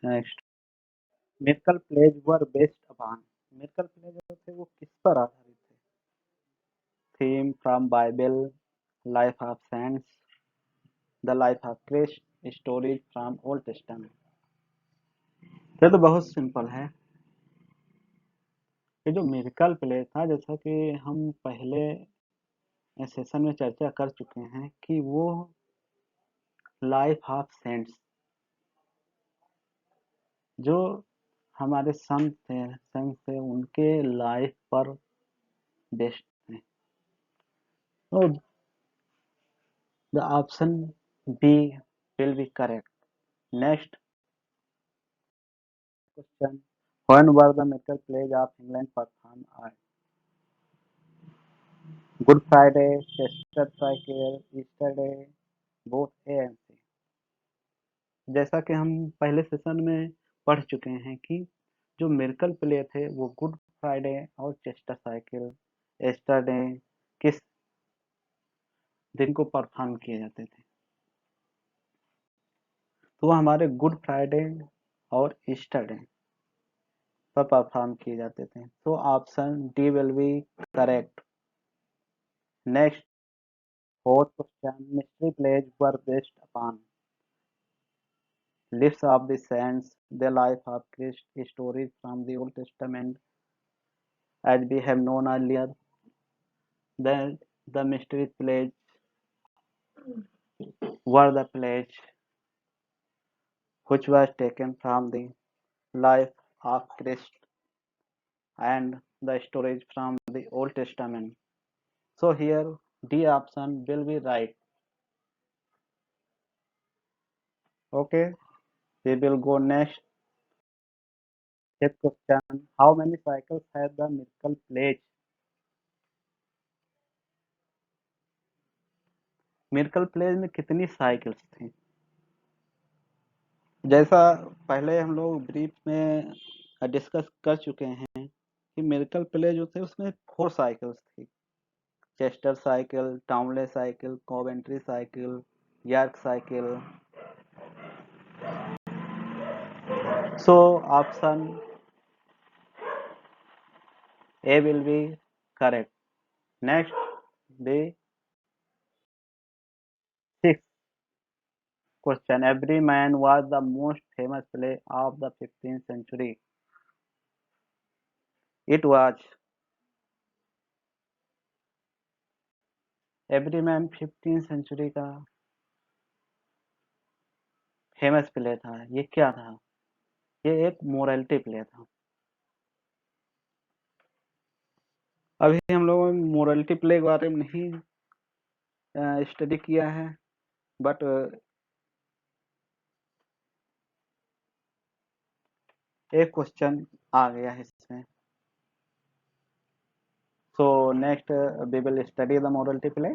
Next, miracle plays were based upon. Miracle plays जो थे वो किस पर आधारित थे? Theme from Bible, life of saints, the life of Christ, stories from Old Testament. ये तो बहुत सिंपल है। ये जो मिरेकल प्ले था, जैसा कि हम पहले सेशन में चर्चा कर चुके हैं कि वो लाइफ ऑफ सेंट्स, जो हमारे संत थे उनके लाइफ पर बेस्ड थे। तो the option B will be correct. Next question, when were the miracle plays of England perform are? Good Friday, Chester cycle, Easter day, both A and C. जैसा कि हम पहले सेशन में पढ़ चुके हैं कि जो मिरेकल प्ले थे वो गुड फ्राइडे और चेस्टर साइकिल, ईस्टर डे किस दिन को परफॉर्म किए जाते थे? तो वो हमारे गुड फ्राइडे और ईस्टर डे पर परफॉर्म किए जाते थे। तो option D will be correct. Next fourth question, mystery plays were based upon list of the saints, the life of Christ, stories from the Old Testament. As we have known earlier, that the mystery plays were the plays which was taken from the life of Christ and the stories from the Old Testament. So here D option will be right. Okay, we will go next. Fifth question. How many cycles have the miracle plays? Miracle plays में कितनी cycles थी? जैसा पहले हम लोग brief में discuss कर चुके हैं कि मिरेकल प्ले जो थे उसमें 4 साइकिल्स थी। Chester cycle, Towneley cycle, Coventry cycle, York cycle. So option A will be correct. Next the sixth question, Everyman was the most famous play of the 15th century. It was Everyman 15th century का famous play था। ये क्या था? ये एक morality play था। अभी हम लोगों ने मोरालिटी प्ले के बारे में नहीं स्टडी किया है, बट एक क्वेश्चन आ गया है इसमें। So next we will study the morality play.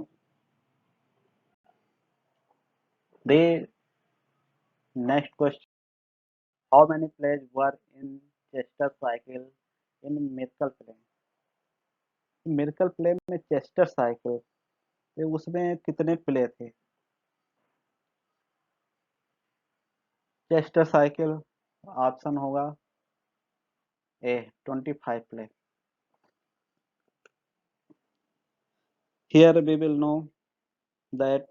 The next question, how many plays were in Chester cycle in miracle play? Miracle play में चेस्टर साइकिल, उसमें कितने प्ले थे? चेस्टर साइकिल ऑप्शन होगा A 25 play. Here we will know that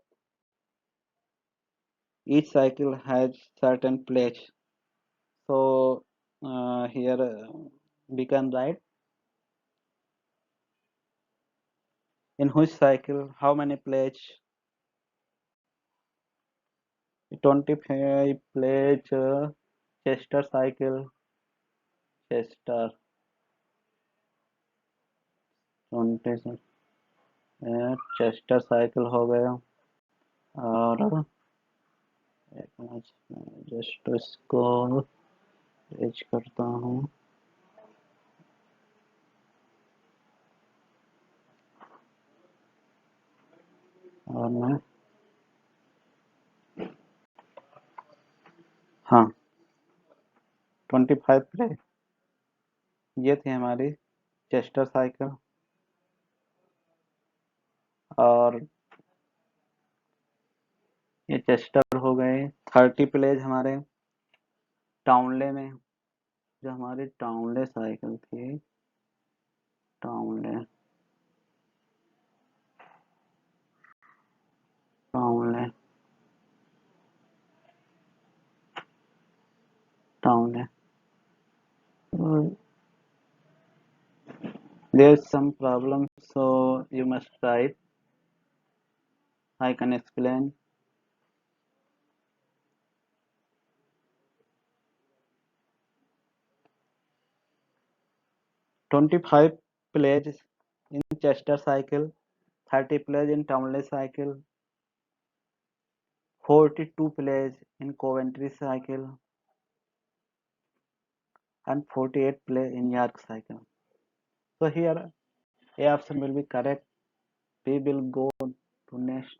each cycle has certain plays. So here we can write in which cycle how many plays. 25 plays, Chester cycle, Chester 20 Chester cycle हो गया। और just इसको page करता हूँ। और मैं हाँ 25 play ये थी हमारी चेस्टर साइकिल। और ये चेस्टर हो गए। 30 प्लेज हमारे टाउनले में, जो हमारी टाउनले साइकिल थी, टाउनले टाउनले टाउनले there's some problem, so you must write. I can explain. 25 plays in Chester cycle, 30 plays in Townley cycle, 42 plays in Coventry cycle, and 48 plays in York cycle. So here A option will be correct. We will go to next.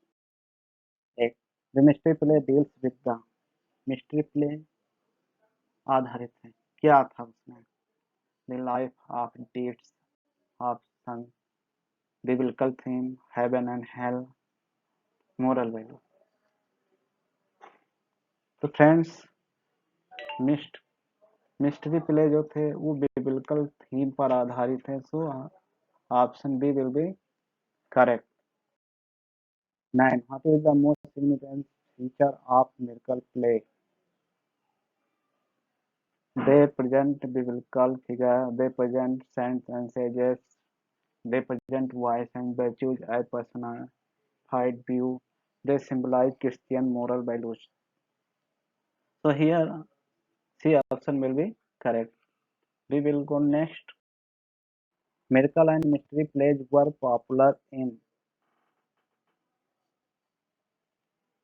एक The mystery play deals with the mystery play आधारित है, क्या था उसमें? The life of deeds of sun, biblical theme, heaven and hell, moral value. तो friends, mystery play जो थे वो बिब्लिकल थीम पर आधारित है, so option B will be correct. 9. What is the most significant feature of miracle play? They present biblical figure, they present saints and sages, they present wise and virtues as personified view, they symbolize Christian moral values. So here C option will be correct. We will go next. Miracle and mystery plays were popular in.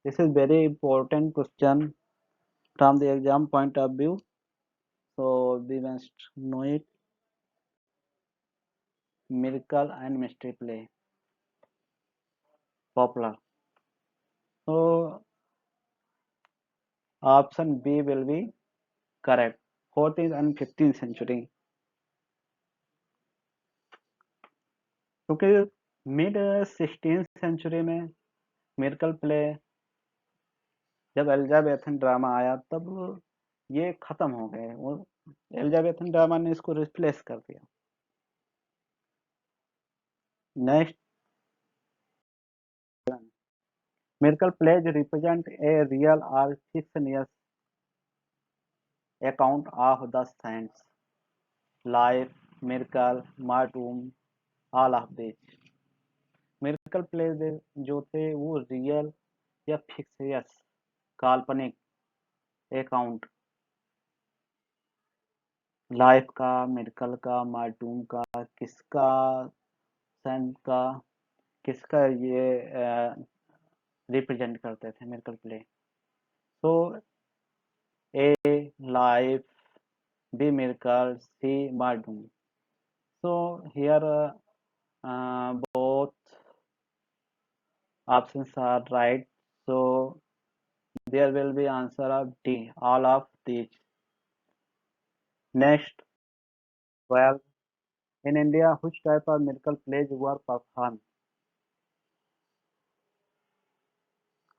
This is very important question from the exam point of view. So we must know it. Miracle and mystery play popular. So option B will be correct. 14th and 15th century. क्योंकि mid 16th century में miracle play जब Elizabethan drama आया तब ये खत्म हो गए, वो एलिजाबेथन ड्रामा ने इसको रिप्लेस कर दिया। Next, miracle plays represent a real और fictitious account of the saints life, miracle, martyrdom, all of this. Miracle plays जो थे वो रियल या फिक्शियस काल्पनिक अकाउंट लाइफ का, मिरेकल का, मार्टूम का, किसका, सेंट का, किसका ये रिप्रेजेंट करते थे miracle play. So A life, B miracle, C martyrdom. So here both options are right, so there will be answer of D, all of these. Next, 12. In India, which type of miracle plays were performed?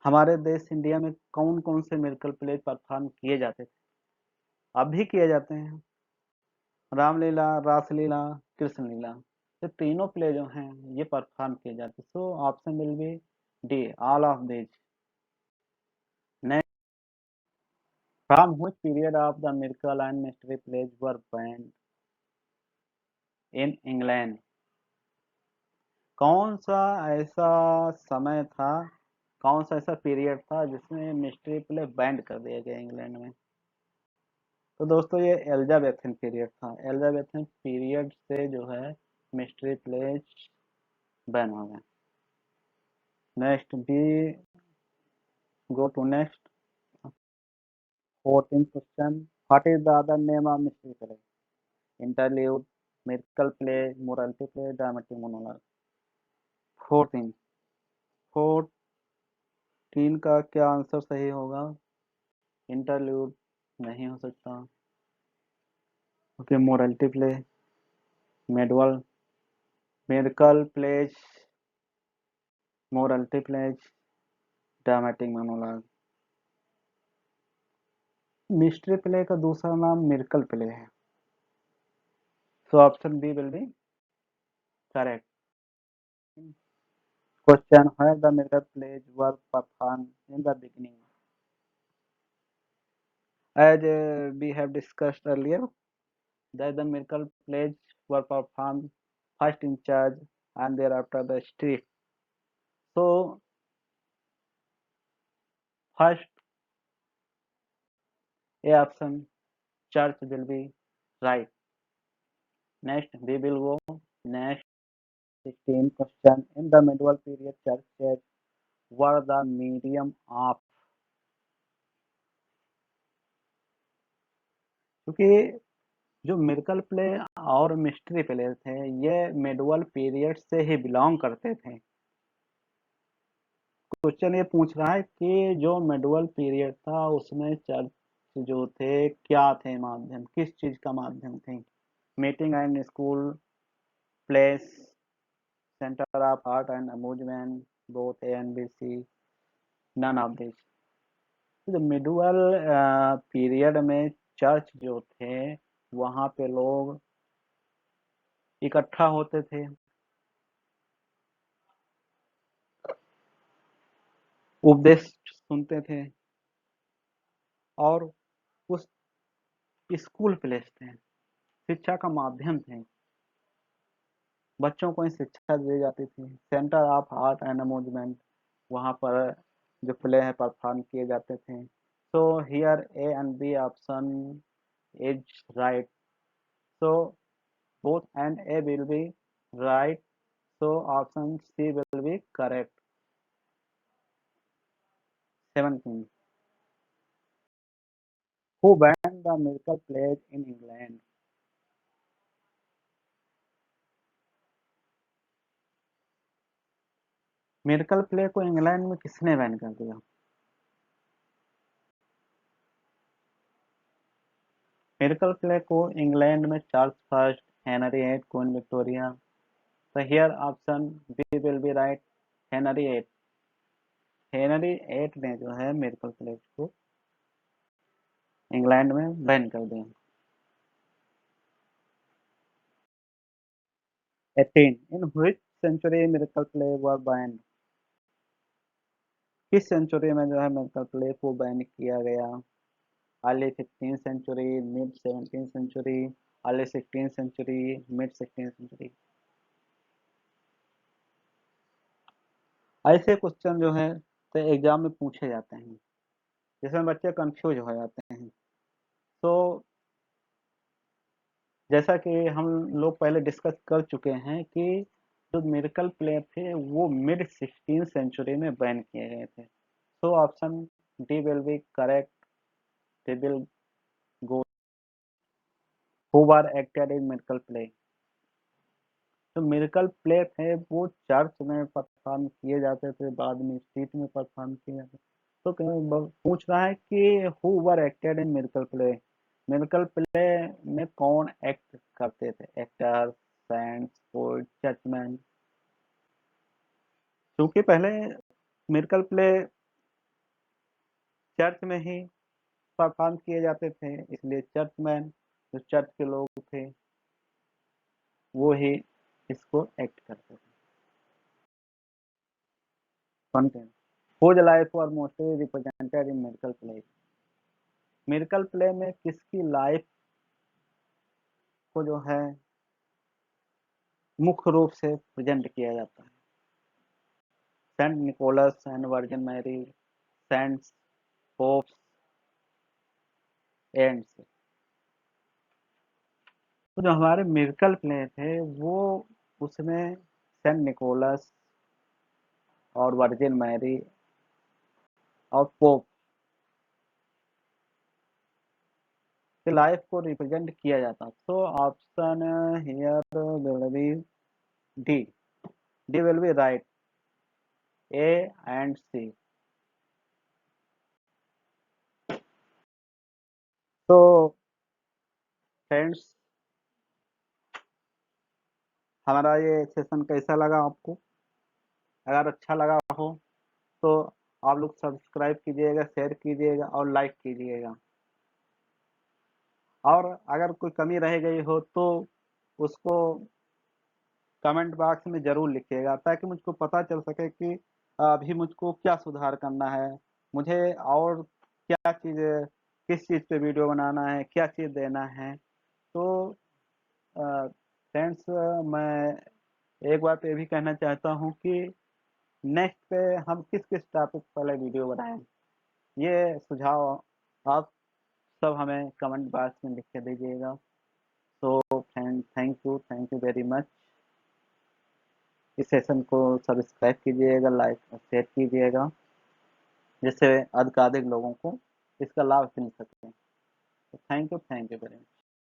हमारे देश India में कौन कौन से miracle play perform किए जाते थे, अब भी किए जाते हैं? रामलीला, रासलीला, कृष्ण लीला, ये तीनों प्ले जो हैं ये परफॉर्म किए जाते हैं। So option will be D, all of this. Next, from which period of the miracle and mystery plays were banned in England? कौन सा ऐसा समय था, कौन सा ऐसा पीरियड था जिसमें मिस्ट्री प्ले बैंड कर दिया गया इंग्लैंड में? तो दोस्तों ये एलिजाबेथन पीरियड था। एलिजाबेथन पीरियड से जो है मिस्ट्री प्लेज बैन हो गए। Next, be go to next 14th question. What is the other name of mystery play? Interlude, miracle play, morality play, dramatic monologue. 14 14 का क्या आंसर सही होगा? इंटरल्यूड नहीं हो सकता। Okay, morality play, medieval, miracle plays, morality plays, dramatic monologue. Mystery play का दूसरा नाम मिरेकल प्ले है। So option B will be correct. Question, where the miracle plays were performed in the beginning? As we have discussed earlier, that the miracle plays were performed first in church and thereafter the street. So first A option, church will be right. Next we will go next 16 question. In the medieval period, churches were the medium of, क्योंकि जो miracle play और mystery play थे ये medieval period से ही belong करते थे। Question ये पूछ रहा है कि जो मेडुअल पीरियड था उसमें चर्च जो थे क्या थे माध्यम, किस चीज का माध्यम थे? Meeting and school, place, centre of art and amusement, both A and B, C, none of this. तो मिडुअल पीरियड में चर्च जो थे वहां पे लोग इकट्ठा होते थे, उपदेश सुनते थे और उस स्कूल प्लेस थे, शिक्षा का माध्यम थे, बच्चों को शिक्षा दी जाती थी। Centre of art and amusement, वहाँ पर जो प्ले है परफॉर्म किए जाते थे। So here A and B option is right. So both and A will be right. So option C will be correct. 17. Who banned the miracle plays in England? Miracle play को England में किसने ban कर दिया? Miracle play को England में Charles first, Henry eight, Queen Victoria. तो here option B will be right, Henry eight. Henry eight ने जो है मिरेकल प्ले को इंग्लैंड में बैन कर दिया। 18. In which century miracle play were banned? किस सेंचुरी में जो है मिरेकल प्ले को बैन किया गया? Early 15th century, mid 17th century, early 16th century, mid 16th century. ऐसे क्वेश्चन जो है तो एग्जाम में पूछे जाते हैं जिसमें बच्चे कंफ्यूज हो जाते हैं। तो जैसा कि हम लोग पहले डिस्कस कर चुके हैं कि जो मिरेकल प्ले थे वो मिड 16th सेंचुरी में बैन किए गए थे। So option D will be correct. They will go who were acted in miracle play. तो मिरेकल प्ले थे वो चर्च में परफॉर्म किए जाते थे, बाद में स्ट्रीट में परफॉर्म किए जाते थे। तो पूछ रहा है कि who were acted in miracle play, miracle play में कौन एक्ट करते थे? Actor, saints, poet, churchman. क्योंकि पहले मिरेकल प्ले चर्च में ही परफॉर्म किए जाते थे इसलिए चर्चमैन जो चर्च के लोग थे वो ही इसको एक्ट करते थे। Content, whose life was mostly represented in miracle play? Miracle play में किसकी लाइफ को जो है मुख्य रूप से प्रेजेंट किया जाता है? Saint Nicholas and Virgin Mary, saints, popes, ends. तो जो हमारे मिरेकल प्ले थे वो उसमें सेंट निकोलस और वर्जिन मैरी और पोप की लाइफ को रिप्रेजेंट किया जाता। So option here will be D, D will be right, A and C. तो फ्रेंड्स हमारा ये सेशन कैसा लगा आपको? अगर अच्छा लगा हो तो आप लोग सब्सक्राइब कीजिएगा, शेयर कीजिएगा और लाइक कीजिएगा। और अगर कोई कमी रह गई हो तो उसको कमेंट बॉक्स में ज़रूर लिखिएगा, ताकि मुझको पता चल सके कि अभी मुझको क्या सुधार करना है, मुझे और क्या चीज़, किस चीज़ पे वीडियो बनाना है, क्या चीज़ देना है। तो फ्रेंड्स, मैं एक बात ये भी कहना चाहता हूँ कि नेक्स्ट पे हम किस किस टॉपिक वाला वीडियो बनाएं, ये सुझाव आप सब हमें कमेंट बॉक्स में लिख के दीजिएगा। तो friend, thank you very much. इस सेशन को सब्सक्राइब कीजिएगा, लाइक और शेयर कीजिएगा, जिससे अधिकाधिक लोगों को इसका लाभ मिल सके। तो थैंक यू वेरी मच।